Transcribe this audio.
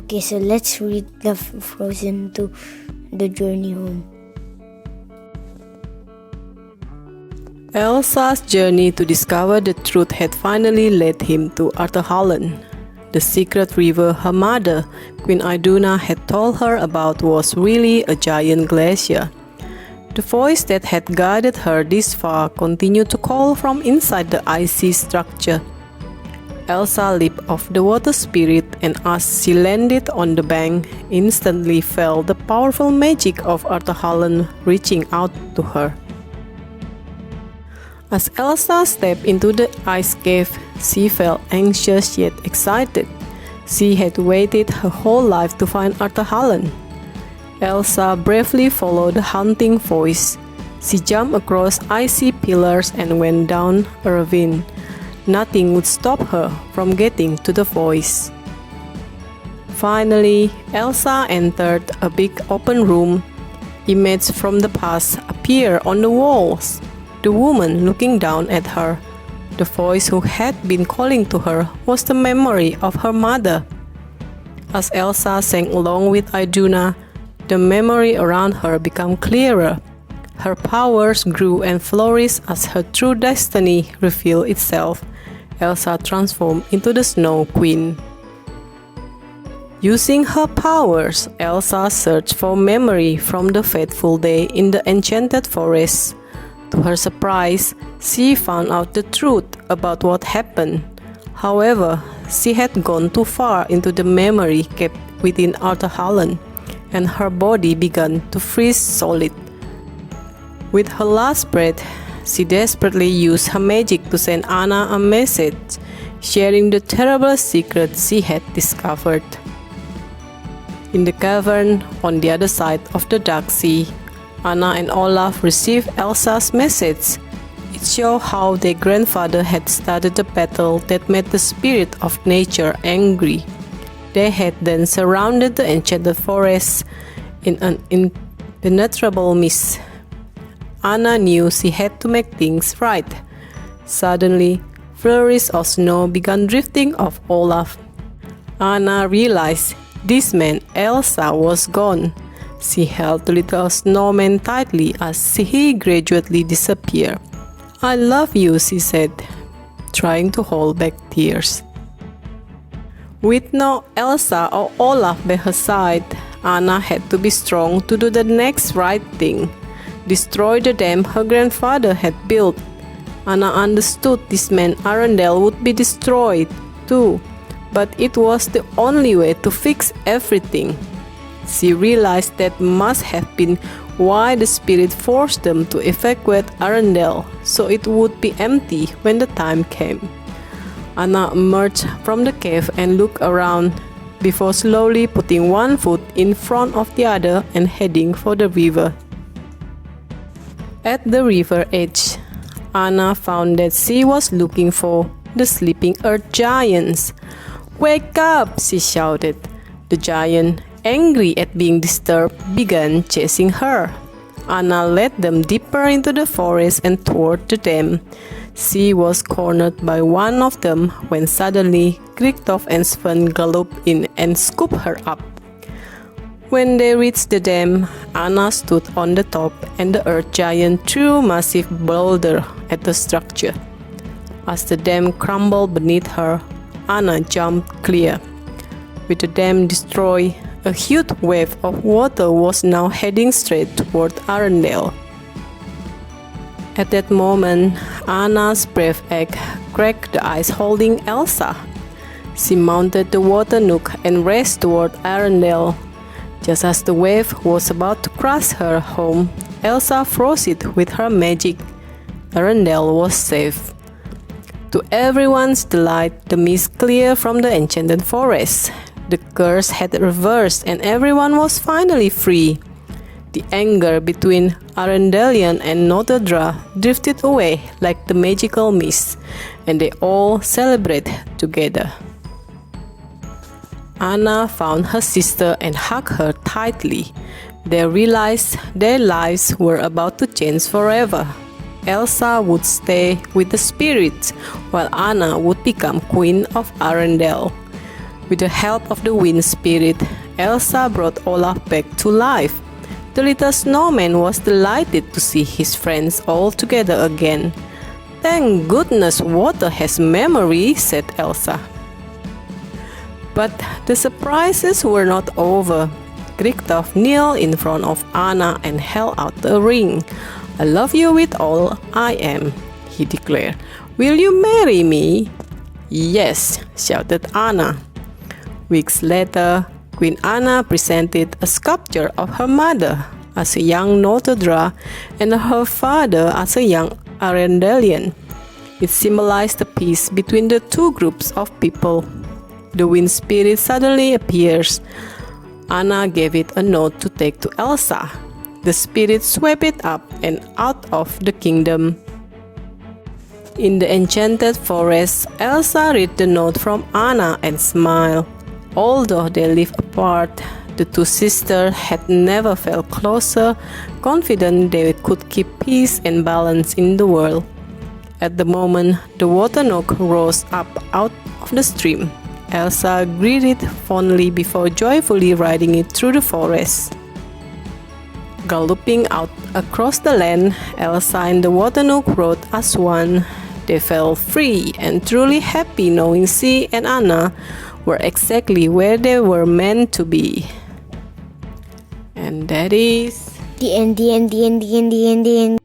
Okay, so let's read the Frozen to the journey home. Elsa's journey to discover the truth had finally led him to Arthahallen. The secret river her mother, Queen Iduna, had told her about was really a giant glacier. The voice that had guided her this far continued to call from inside the icy structure. Elsa leaped off the water spirit, and as she landed on the bank, instantly felt the powerful magic of Arthahallen reaching out to her. As Elsa stepped into the ice cave, she felt anxious yet excited. She had waited her whole life to find Arthahallen. Elsa bravely followed the haunting voice. She jumped across icy pillars and went down a ravine. Nothing would stop her from getting to the voice. Finally, Elsa entered a big open room. Images from the past appeared on the walls. The woman looking down at her. The voice who had been calling to her was the memory of her mother. As Elsa sang along with Iduna, the memory around her became clearer. Her powers grew and flourished as her true destiny revealed itself. Elsa transformed into the Snow Queen. Using her powers, Elsa searched for memory from the fateful day in the enchanted forest. To her surprise, she found out the truth about what happened. However, she had gone too far into the memory kept within Arthahallen, and her body began to freeze solid. With her last breath, she desperately used her magic to send Anna a message, sharing the terrible secret she had discovered. In the cavern on the other side of the dark sea, Anna and Olaf received Elsa's message. It showed how their grandfather had started a battle that made the spirit of nature angry. They had then surrounded the enchanted forest in an impenetrable mist. Anna knew she had to make things right. Suddenly, flurries of snow began drifting off Olaf. Anna realized this meant Elsa was gone. She held the little snowman tightly as he gradually disappeared. "I love you," she said, trying to hold back tears. With no Elsa or Olaf by her side, Anna had to be strong to do the next right thing. Destroy the dam her grandfather had built. Anna understood this meant Arendelle would be destroyed too, but it was the only way to fix everything. She realized that must have been why the spirit forced them to evacuate Arendelle, so it would be empty when the time came. Anna emerged from the cave and looked around before slowly putting one foot in front of the other and heading for the river. At the river edge, Anna found that she was looking for the sleeping earth giants. "Wake up!" she shouted. The giant, angry at being disturbed, began chasing her. Anna led them deeper into the forest and toward the dam. She was cornered by one of them when suddenly Kristoff and Sven galloped in and scooped her up. When they reached the dam, Anna stood on the top and the earth giant threw a massive boulder at the structure. As the dam crumbled beneath her, Anna jumped clear. With the dam destroyed, a huge wave of water was now heading straight toward Arendelle. At that moment, Anna's brave act cracked the ice holding Elsa. She mounted the water nook and raced toward Arendelle. Just as the wave was about to crush her home, Elsa froze it with her magic. Arendelle was safe. To everyone's delight, the mist cleared from the enchanted forest. The curse had reversed and everyone was finally free. The anger between Arendellian and Notodra drifted away like the magical mist, and they all celebrated together. Anna found her sister and hugged her tightly. They realized their lives were about to change forever. Elsa would stay with the spirits, while Anna would become Queen of Arendelle. With the help of the wind spirit, Elsa brought Olaf back to life. The little snowman was delighted to see his friends all together again. "Thank goodness water has memory," said Elsa. But the surprises were not over. Kristoff kneeled in front of Anna and held out the ring. "I love you with all I am," he declared. "Will you marry me?" "Yes," shouted Anna. Weeks later, Queen Anna presented a sculpture of her mother as a young Nothordra and her father as a young Arendalian. It symbolized the peace between the two groups of people. The wind spirit suddenly appears. Anna gave it a note to take to Elsa. The spirit swept it up and out of the kingdom. In the enchanted forest, Elsa read the note from Anna and smiled. Although they lived apart, the two sisters had never felt closer, confident they could keep peace and balance in the world. At the moment the Waternook rose up out of the stream, Elsa greeted fondly before joyfully riding it through the forest. Galloping out across the land, Elsa and the Waternook rode as one. They felt free and truly happy, knowing she and Anna were exactly where they were meant to be. And that is The end.